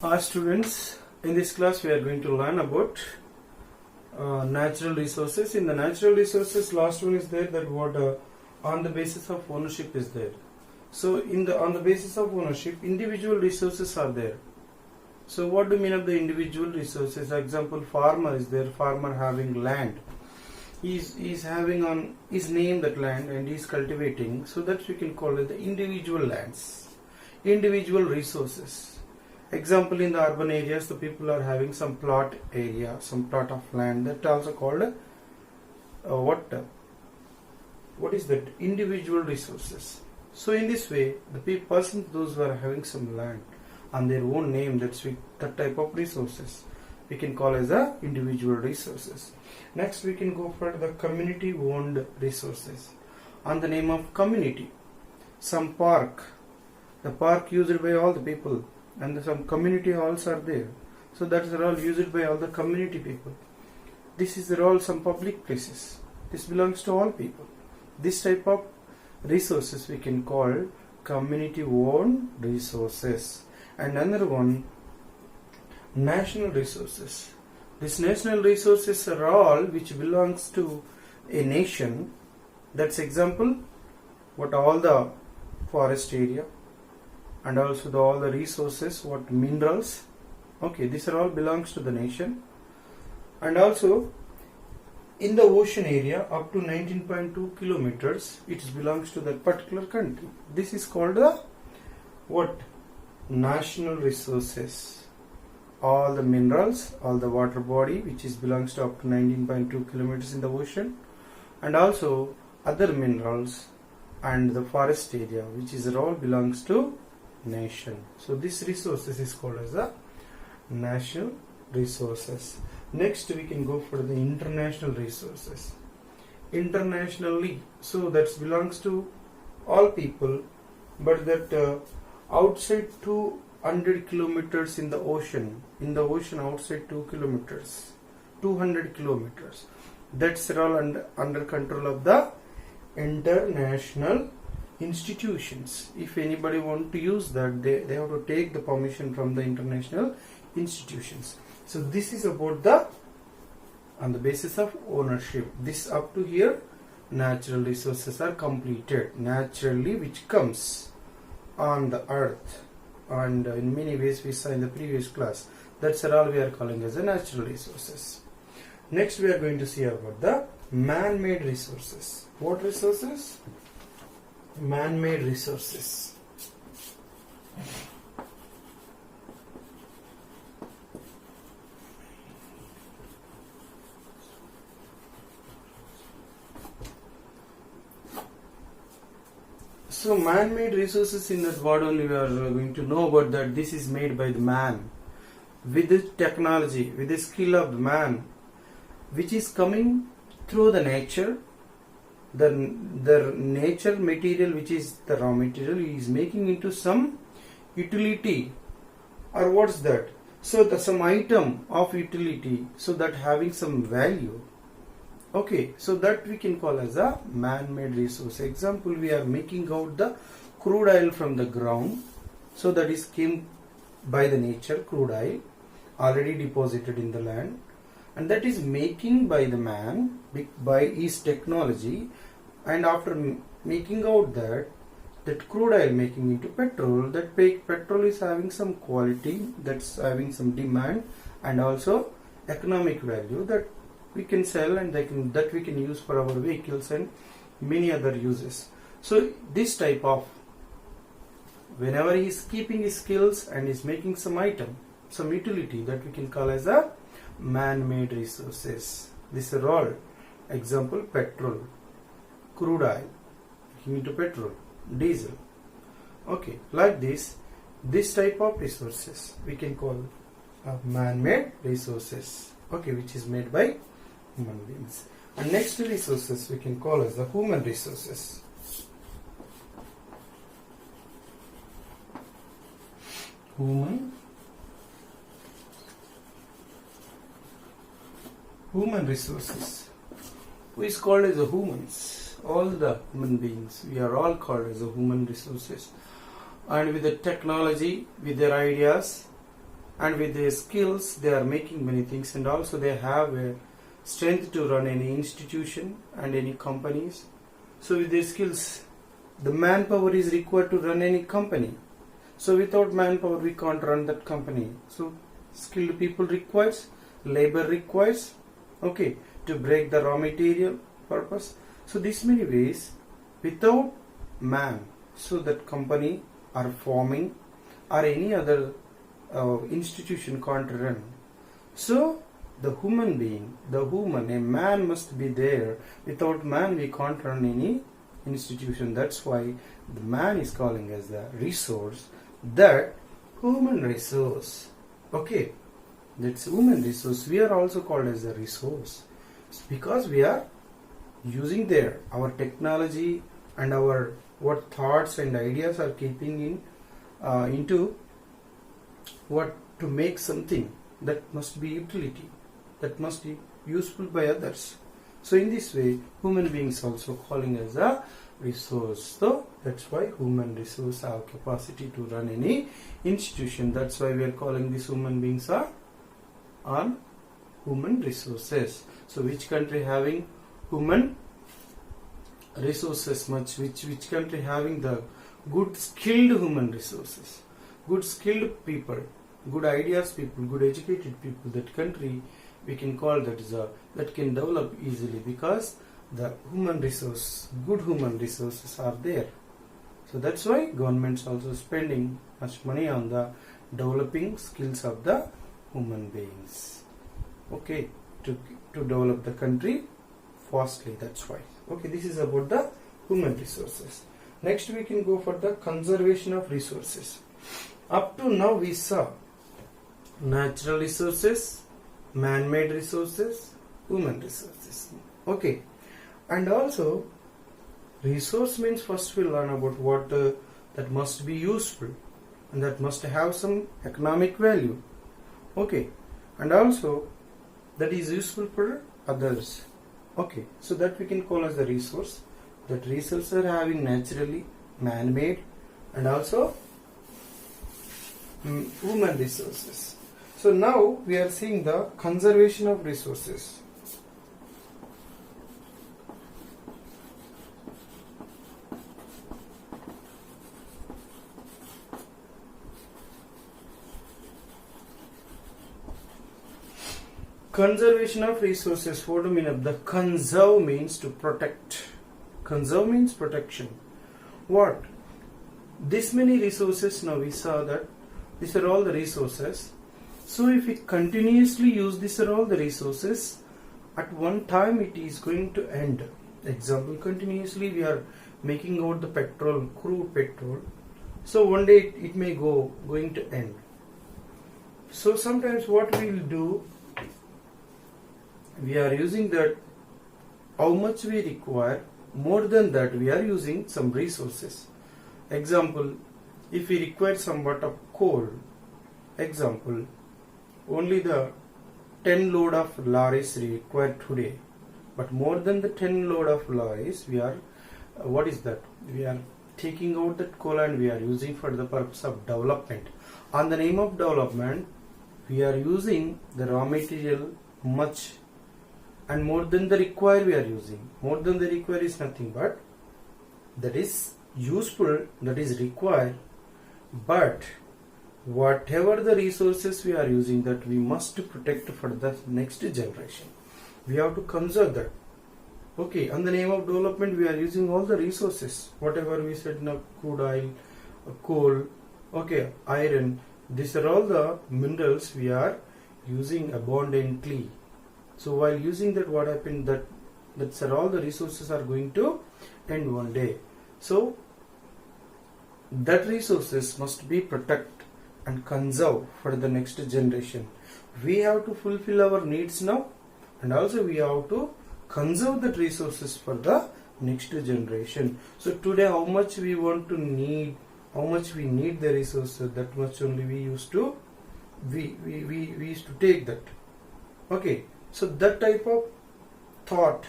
Hi students, in this class we are going to learn about natural resources. In the natural resources, last one is there that what on the basis of ownership is there. So on the basis of ownership, individual resources are there. So what do you mean of the individual resources? Example, farmer is there, farmer having land. He's having on his name that land and he's cultivating. So that we can call it the individual lands, individual resources. Example, in the urban areas, the people are having some plot area, some plot of land. That also called what is that? Individual resources. So in this way, the persons those who are having some land on their own name, that type of resources we can call as a individual resources. Next, we can go for the community owned resources on the name of community. Some park, the park used by all the people. And some community halls are there. So that is all used by all the community people. This is all some public places. This belongs to all people. This type of resources we can call community owned resources. And another one, national resources. These national resources are all which belongs to a nation. That's example, what all the forest area, and also all the resources, what minerals, okay, these are all belongs to the nation. And also in the ocean area up to 19.2 kilometers, it belongs to that particular country. This is called the what? National resources. All the minerals, all the water body which belongs to up to 19.2 kilometers in the ocean, and also other minerals and the forest area which all belongs to nation. So this resources is called as the national resources. Next, we can go for the international resources. Internationally, so that belongs to all people, but that outside 200 kilometers in the ocean outside 200 kilometers, that's all under control of the international institutions. If anybody want to use that, they have to take the permission from the international institutions. So this is about on the basis of ownership. This up to here, natural resources are completed naturally, which comes on the earth, and in many ways we saw in the previous class. That's all we are calling as the natural resources. Next, we are going to see about the man-made resources. What resources? Man-made resources. So man-made resources, in that word only we are going to know about that. This is made by the man with the technology, with the skill of the man, which is coming through the nature. The nature material, which is the raw material, is making into some utility, or what's that? So some item of utility, so that having some value. Okay, so that we can call as a man-made resource. Example, we are making out the crude oil from the ground, so that is came by the nature, crude oil already deposited in the land, and that is making by the man by his technology. And after making out that crude oil making into petrol, that petrol is having some quality, that's having some demand, and also economic value, that we can sell, and that we can use for our vehicles and many other uses. So this type of, whenever he is keeping his skills and is making some item, some utility, that we can call as a man-made resources. These are all example: petrol, crude oil, into petrol, diesel. Okay, like this type of resources we can call man-made resources. Okay, which is made by human beings. And next resources we can call as the human resources. Human resources. Who is called as the humans? All the human beings. We are all called as the human resources. and with the technology, with their ideas, and with their skills they are making many things, and also they have a strength to run any institution and any companies. So with their skills, the manpower is required to run any company. So without manpower we can't run that company. So skilled people requires, labor requires, okay, to break the raw material purpose. So this many ways, without man, so that company or farming or any other institution can't run. So the human being, a man must be there. Without man we can't run any institution. That's why the man is calling as the resource, that human resource. Okay, that's human resource. We are also called as a resource because we are using there our technology and our what thoughts and ideas are keeping in into what to make something that must be utility, that must be useful by others. So in this way, human beings also calling as a resource. So that's why human resource have capacity to run any institution. That's why we are calling these human beings are on human resources. So which country having human resources much? Which country having the good skilled human resources, good skilled people, good ideas people, good educated people? That country we can call that is that can develop easily because the human resource, good human resources are there. So that's why governments also spending much money on the developing skills of the human beings, okay, to develop the country fastly. That's why. Okay, this is about the human resources. Next we can go for the conservation of resources. Up to now we saw natural resources, man-made resources, human resources. Okay, and also resource means first we learn about what that must be useful and that must have some economic value. Okay, and also that is useful for others. Okay, so that we can call as the resource. That resources are having naturally, man-made, and also human resources. So now we are seeing the conservation of resources. Conservation of resources. What do you mean of the conserve means to protect. Conserve means protection. What? This many resources, now we saw that these are all the resources. So if we continuously use these are all the resources, at one time it is going to end. Example, continuously we are making out the petrol, crude petrol. So one day it may going to end. So sometimes what we will do, we are using that how much we require, more than that we are using some resources. Example, if we require somewhat of coal, example, only the 10 load of lorries required today, but more than the 10 load of lorries we are what is that, we are taking out that coal and we are using for the purpose of development. On the name of development we are using the raw material much, and more than the required we are using. More than the required is nothing but that is useful, that is required, but whatever the resources we are using, that we must protect for the next generation. We have to conserve that. Okay, on the name of development we are using all the resources, whatever we said now, crude oil, coal, okay, iron, these are all the minerals we are using abundantly. So while using that, what happened, that's all the resources are going to end one day. So that resources must be protected and conserved for the next generation. We have to fulfill our needs now, and also we have to conserve that resources for the next generation. So today how much we want to need, how much we need the resources, that much only we used to take that. Okay, so that type of thought,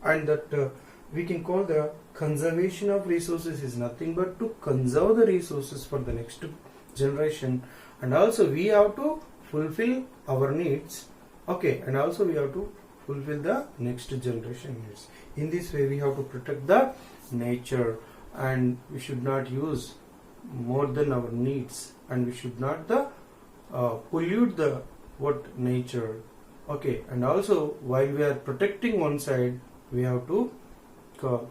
and that we can call the conservation of resources is nothing but to conserve the resources for the next generation, and also we have to fulfill our needs, okay, and also we have to fulfill the next generation needs. In this way we have to protect the nature, and we should not use more than our needs, and we should not pollute the nature, okay, and also while we are protecting one side, we have to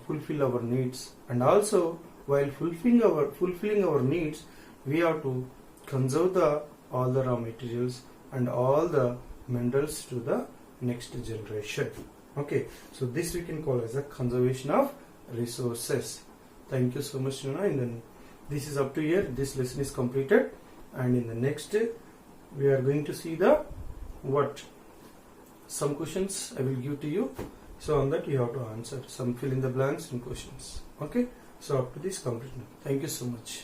fulfill our needs, and also while fulfilling our needs, we have to conserve all the raw materials and all the minerals to the next generation. Okay, so this we can call as a conservation of resources. Thank you so much, Nuna. And then this is up to here. This lesson is completed, and in the next we are going to see some questions I will give to you. So on that you have to answer some fill in the blanks and questions. Okay, so up to this complete. Thank you so much.